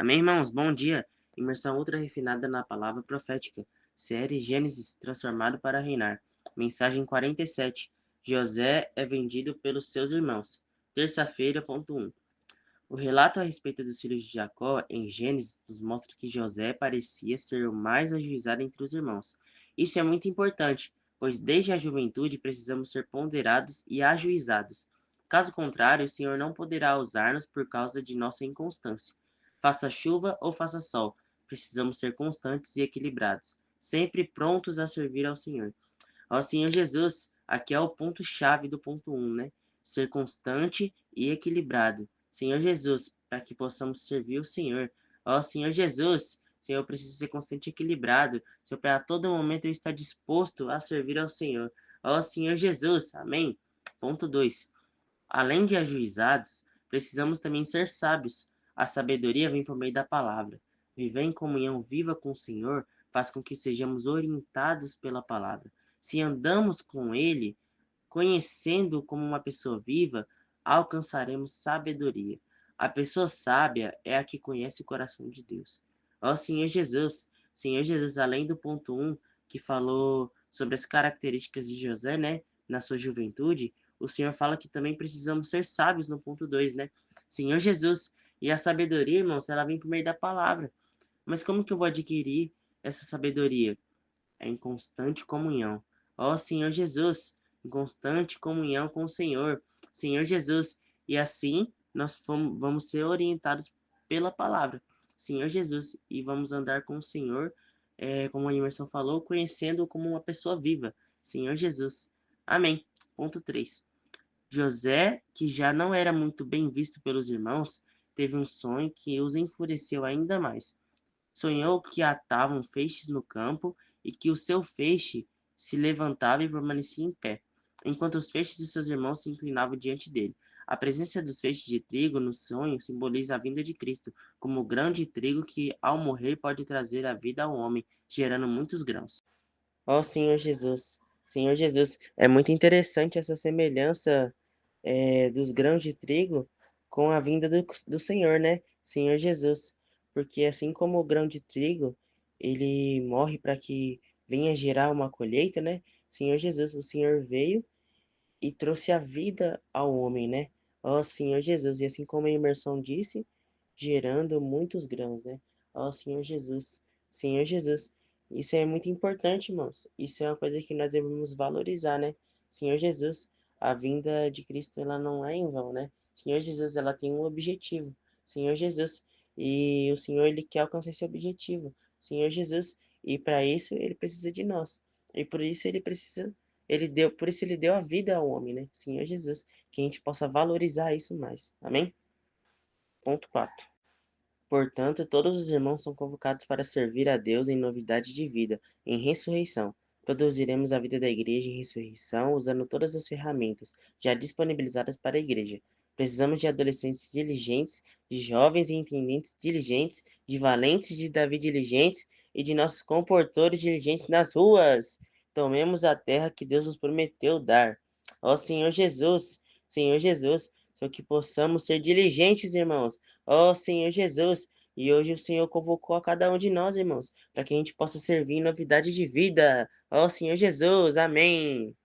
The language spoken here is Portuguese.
Amém, irmãos? Bom dia. Imersão ultra refinada na palavra profética. Série Gênesis transformado para reinar. Mensagem 47. José é vendido pelos seus irmãos. Terça-feira, ponto 1. O relato a respeito dos filhos de Jacó em Gênesis nos mostra que José parecia ser o mais ajuizado entre os irmãos. Isso é muito importante, pois desde a juventude precisamos ser ponderados e ajuizados. Caso contrário, o Senhor não poderá usar-nos por causa de nossa inconstância. Faça chuva ou faça sol, precisamos ser constantes e equilibrados, sempre prontos a servir ao Senhor. Ao Senhor Jesus, aqui é o ponto-chave do ponto 1, né? Ser constante e equilibrado. Senhor Jesus, para que possamos servir o Senhor. Ó Senhor Jesus, Senhor, eu preciso ser constante e equilibrado. Senhor, para a todo momento eu estar disposto a servir ao Senhor. Ó Senhor Jesus, amém? Ponto 2. Além de ajuizados, precisamos também ser sábios. A sabedoria vem por meio da palavra. Viver em comunhão viva com o Senhor faz com que sejamos orientados pela palavra. Se andamos com Ele, conhecendo como uma pessoa viva, alcançaremos sabedoria. A pessoa sábia é a que conhece o coração de Deus. Ó Senhor Jesus, além do ponto 1, que falou sobre as características de José, né, na sua juventude, o Senhor fala que também precisamos ser sábios no ponto 2, né? Senhor Jesus, e a sabedoria, irmãos, ela vem por meio da palavra. Mas como que eu vou adquirir essa sabedoria? É em constante comunhão. Ó Senhor Jesus, em constante comunhão com o Senhor. Senhor Jesus, e assim nós vamos ser orientados pela palavra. Senhor Jesus, e vamos andar com o Senhor, como a Emerson falou, conhecendo-o como uma pessoa viva. Senhor Jesus. Amém. Ponto 3. José, que já não era muito bem visto pelos irmãos, teve um sonho que os enfureceu ainda mais. Sonhou que atavam feixes no campo e que o seu feixe se levantava e permanecia em pé, enquanto os feixes de seus irmãos se inclinavam diante dele. A presença dos feixes de trigo no sonho simboliza a vinda de Cristo, como o grão de trigo que, ao morrer, pode trazer a vida ao homem, gerando muitos grãos. Ó Senhor Jesus, Senhor Jesus, é muito interessante essa semelhança dos grãos de trigo com a vinda do Senhor, né? Senhor Jesus. Porque assim como o grão de trigo, ele morre para que venha gerar uma colheita, né? Senhor Jesus, o Senhor veio e trouxe a vida ao homem, né? Ó Senhor Jesus, e assim como a imersão disse, gerando muitos grãos, né? Ó Senhor Jesus, Senhor Jesus. Isso é muito importante, irmãos. Isso é uma coisa que nós devemos valorizar, né? Senhor Jesus, a vinda de Cristo, ela não é em vão, né? Senhor Jesus, ela tem um objetivo. Senhor Jesus, e o Senhor, ele quer alcançar esse objetivo. Senhor Jesus, e para isso ele precisa de nós. E por isso por isso ele deu a vida ao homem, né? Senhor Jesus, que a gente possa valorizar isso mais. Amém? Ponto 4. Portanto, todos os irmãos são convocados para servir a Deus em novidade de vida, em ressurreição. Produziremos a vida da igreja em ressurreição usando todas as ferramentas já disponibilizadas para a igreja. Precisamos de adolescentes diligentes, de jovens e intendentes diligentes, de valentes de Davi diligentes e de nossos comportores diligentes nas ruas. Tomemos a terra que Deus nos prometeu dar. Ó Senhor Jesus, só que possamos ser diligentes, irmãos. Ó Senhor Jesus, e hoje o Senhor convocou a cada um de nós, irmãos, para que a gente possa servir em novidade de vida. Ó Senhor Jesus, amém.